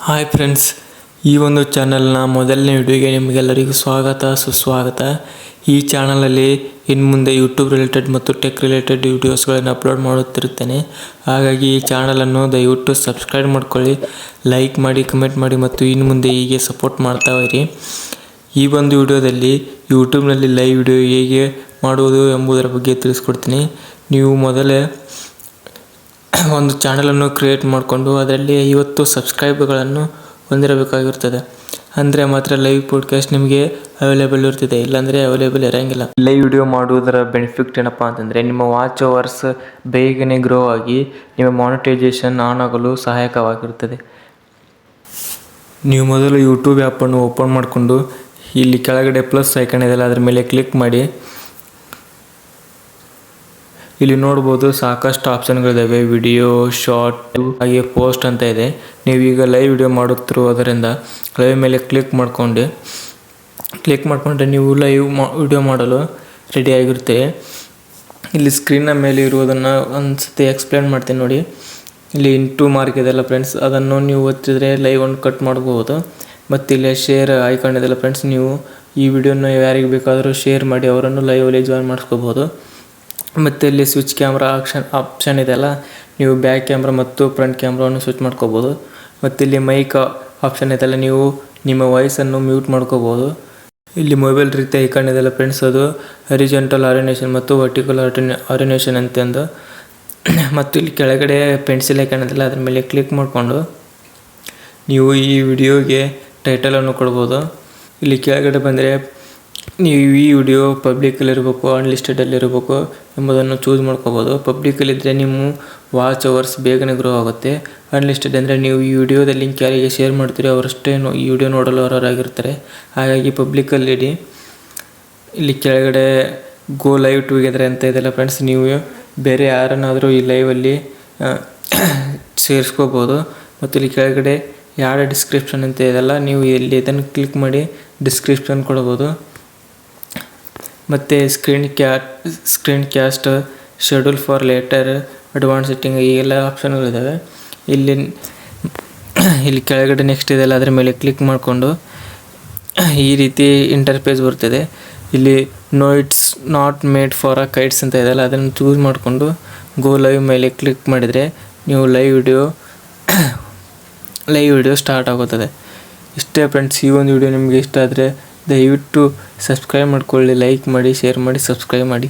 Hi friends, ಈ ಒಂದು ಚಾನಲ್ನ ಮೊದಲನೇ ವಿಡಿಯೋಗೆ ನಿಮಗೆಲ್ಲರಿಗೂ ಸುಸ್ವಾಗತ. ಈ ಚಾನಲಲ್ಲಿ ಇನ್ನು ಮುಂದೆ ಯೂಟ್ಯೂಬ್ ರಿಲೇಟೆಡ್ ಮತ್ತು ಟೆಕ್ ರಿಲೇಟೆಡ್ ವಿಡಿಯೋಸ್ಗಳನ್ನು ಅಪ್ಲೋಡ್ ಮಾಡುತ್ತಿರುತ್ತೇನೆ. ಹಾಗಾಗಿ ಈ ಚಾನಲನ್ನು ದಯವಿಟ್ಟು ಸಬ್ಸ್ಕ್ರೈಬ್ ಮಾಡ್ಕೊಳ್ಳಿ, ಲೈಕ್ ಮಾಡಿ, ಕಮೆಂಟ್ ಮಾಡಿ ಮತ್ತು ಇನ್ನು ಮುಂದೆ ಹೀಗೆ ಸಪೋರ್ಟ್ ಮಾಡ್ತಾ ಇರಿ. ಈ ಒಂದು ವಿಡಿಯೋದಲ್ಲಿ ಯೂಟ್ಯೂಬ್ನಲ್ಲಿ ಲೈವ್ ವಿಡಿಯೋ ಹೇಗೆ ಮಾಡುವುದು ಎಂಬುದರ ಬಗ್ಗೆ ತಿಳಿಸ್ಕೊಡ್ತೀನಿ. ನೀವು ಮೊದಲೇ ಒಂದು ಚಾನಲನ್ನು ಕ್ರಿಯೇಟ್ ಮಾಡಿಕೊಂಡು ಅದರಲ್ಲಿ 50 ಸಬ್ಸ್ಕ್ರೈಬ್ಗಳನ್ನು ಹೊಂದಿರಬೇಕಾಗಿರ್ತದೆ. ಅಂದರೆ ಮಾತ್ರ ಲೈವ್ ಪಾಡ್ಕಾಸ್ಟ್ ನಿಮಗೆ ಅವೈಲೇಬಲ್ ಇರ್ತದೆ, ಇಲ್ಲಾಂದರೆ ಅವೈಲೇಬಲ್ ಇರೋಂಗಿಲ್ಲ. ಲೈವ್ ವಿಡಿಯೋ ಮಾಡುವುದರ ಬೆನಿಫಿಟ್ ಏನಪ್ಪ ಅಂತಂದರೆ ನಿಮ್ಮ ವಾಚ್ ಅವರ್ಸ್ ಬೇಗನೆ ಗ್ರೋ ಆಗಿ ನಿಮ್ಮ ಮಾನಿಟೈಸೇಷನ್ ಆನ್ ಆಗಲು ಸಹಾಯಕವಾಗಿರುತ್ತದೆ. ನೀವು ಮೊದಲು ಯೂಟ್ಯೂಬ್ ಆ್ಯಪನ್ನು ಓಪನ್ ಮಾಡಿಕೊಂಡು ಇಲ್ಲಿ ಕೆಳಗಡೆ ಪ್ಲಸ್ ಐಕಾನ್ ಇದೆಯಲ್ಲ, ಅದರ ಮೇಲೆ ಕ್ಲಿಕ್ ಮಾಡಿ. ಇಲ್ಲಿ ನೋಡ್ಬೋದು ಸಾಕಷ್ಟು ಆಪ್ಷನ್ಗಳಿದ್ದಾವೆ. ವಿಡಿಯೋ, ಶಾರ್ಟ್, ಹಾಗೆ ಪೋಸ್ಟ್ ಅಂತ ಇದೆ. ನೀವೀಗ ಲೈವ್ ವಿಡಿಯೋ ಮಾಡುತ್ತಿರುವುದರಿಂದ ಲೈವ್ ಮೇಲೆ ಕ್ಲಿಕ್ ಮಾಡಿಕೊಂಡ್ರೆ ನೀವು ಲೈವ್ ವಿಡಿಯೋ ಮಾಡಲು ರೆಡಿ ಆಗಿರುತ್ತೆ. ಇಲ್ಲಿ ಸ್ಕ್ರೀನ್ನ ಮೇಲೆ ಇರುವುದನ್ನು ಒಂದು ಸತಿ ಎಕ್ಸ್ಪ್ಲೇನ್ ಮಾಡ್ತೀನಿ ನೋಡಿ. ಇಲ್ಲಿ ಇಂಟು ಮಾರ್ಕ್ ಇದೆಲ್ಲ ಫ್ರೆಂಡ್ಸ್, ಅದನ್ನು ನೀವು ಒತ್ತಿದರೆ ಲೈವ್ ಅನ್ನು ಕಟ್ ಮಾಡ್ಬೋದು. ಮತ್ತು ಇಲ್ಲಿ ಶೇರ್ ಐಕಾನ್ ಇದೆಲ್ಲ ಫ್ರೆಂಡ್ಸ್, ನೀವು ಈ ವಿಡಿಯೋನ ಯಾರಿಗೆ ಬೇಕಾದರೂ ಶೇರ್ ಮಾಡಿ ಅವರನ್ನು ಲೈವಲ್ಲಿ ಜಾಯ್ನ್ ಮಾಡಿಸ್ಕೋಬೋದು. ಮತ್ತು ಇಲ್ಲಿ ಸ್ವಿಚ್ ಕ್ಯಾಮ್ರಾ ಆಪ್ಷನ್ ಇದೆಯಲ್ಲ, ನೀವು ಬ್ಯಾಕ್ ಕ್ಯಾಮ್ರಾ ಮತ್ತು ಫ್ರಂಟ್ ಕ್ಯಾಮ್ರಾವನ್ನು ಸ್ವಿಚ್ ಮಾಡ್ಕೋಬೋದು. ಮತ್ತು ಇಲ್ಲಿ ಮೈಕ್ ಆಪ್ಷನ್ ಇದೆಯಲ್ಲ, ನೀವು ನಿಮ್ಮ ವಾಯ್ಸನ್ನು ಮ್ಯೂಟ್ ಮಾಡ್ಕೋಬೋದು. ಇಲ್ಲಿ ಮೊಬೈಲ್ ರೀತಿ ಐಕಾನ್ ಇದೆಯಲ್ಲ ಫ್ರೆಂಡ್ಸ್, ಅದು ಹಾರಿಜಾಂಟಲ್ ಆರಿನೇಷನ್ ಮತ್ತು ವರ್ಟಿಕಲ್ ಆರಿನೇಷನ್ ಅಂತಂದು. ಮತ್ತು ಇಲ್ಲಿ ಕೆಳಗಡೆ ಪೆನ್ಸಿಲ್ ಐಕಾನ್ ಇದೆಯಲ್ಲ, ಅದ್ರ ಮೇಲೆ ಕ್ಲಿಕ್ ಮಾಡಿಕೊಂಡು ನೀವು ಈ ವಿಡಿಯೋಗೆ ಟೈಟಲನ್ನು ಕೊಡ್ಬೋದು. ಇಲ್ಲಿ ಕೆಳಗಡೆ ಬಂದರೆ ನೀವು ಈ ವಿಡಿಯೋ ಪಬ್ಲಿಕಲ್ಲಿರಬೇಕು, ಅನ್ಲಿಸ್ಟೆಡಲ್ಲಿರಬೇಕು ಎಂಬುದನ್ನು ಚೂಸ್ ಮಾಡ್ಕೋಬೋದು. ಪಬ್ಲಿಕಲ್ಲಿದ್ದರೆ ನಿಮ್ಮ ವಾಚ್ ಅವರ್ಸ್ ಬೇಗನೆ ಗ್ರೋ ಆಗುತ್ತೆ. ಅನ್ಲಿಸ್ಟೆಡ್ ಅಂದರೆ ನೀವು ಈ ವಿಡಿಯೋದ ಲಿಂಕ್ ಯಾರಿಗೆ ಶೇರ್ ಮಾಡ್ತೀರಿ ಅವರಷ್ಟೇ ಈ ವಿಡಿಯೋ ನೋಡಲು ಅರ್ಹರಾಗಿರ್ತಾರೆ. ಹಾಗಾಗಿ ಪಬ್ಲಿಕಲ್ಲಿಡಿ. ಇಲ್ಲಿ ಕೆಳಗಡೆ ಗೋ ಲೈವ್ ಟುಗೆದರ್ ಅಂತ ಇದೆಲ್ಲ ಫ್ರೆಂಡ್ಸ್, ನೀವು ಬೇರೆ ಯಾರನ್ನಾದರೂ ಈ ಲೈವಲ್ಲಿ ಸೇರಿಸ್ಕೋಬೋದು. ಮತ್ತು ಇಲ್ಲಿ ಕೆಳಗಡೆ ಯಾರ ಡಿಸ್ಕ್ರಿಪ್ಷನ್ ಅಂತ ಇದೆಲ್ಲ, ನೀವು ಇಲ್ಲಿ ಇದನ್ನು ಕ್ಲಿಕ್ ಮಾಡಿ ಡಿಸ್ಕ್ರಿಪ್ಷನ್ ಕೊಡ್ಬೋದು. ಮತ್ತು screen cast, schedule for later, advance setting, ಈ ಎಲ್ಲ ಆಪ್ಷನ್ಗಳಿದ್ದಾವೆ. ಇಲ್ಲಿ ಕೆಳಗಡೆ ನೆಕ್ಸ್ಟ್ ಇದೆಲ್ಲ, ಅದರ ಮೇಲೆ ಕ್ಲಿಕ್ ಮಾಡಿಕೊಂಡು ಈ ರೀತಿ ಇಂಟರ್ಫೇಸ್ ಬರ್ತದೆ. ಇಲ್ಲಿ no it's not made for a kites ಅಂತ ಇದೆಯಲ್ಲ, ಅದನ್ನು ಚೂಸ್ ಮಾಡಿಕೊಂಡು ಗೋ ಲೈವ್ ಮೇಲೆ ಕ್ಲಿಕ್ ಮಾಡಿದರೆ ನೀವು ಲೈವ್ ವಿಡಿಯೋ ಸ್ಟಾರ್ಟ್ ಆಗುತ್ತದೆ. ಇಷ್ಟೇ ಫ್ರೆಂಡ್ಸ್, ಈ ಒಂದು ವಿಡಿಯೋ ನಿಮಗೆ ಇಷ್ಟ ಆದರೆ ದಯವಿಟ್ಟು ಸಬ್ಸ್ಕ್ರೈಬ್ ಮಾಡ್ಕೊಳ್ಳಿ, ಲೈಕ್ ಮಾಡಿ, ಶೇರ್ ಮಾಡಿ, ಸಬ್ಸ್ಕ್ರೈಬ್ ಮಾಡಿ.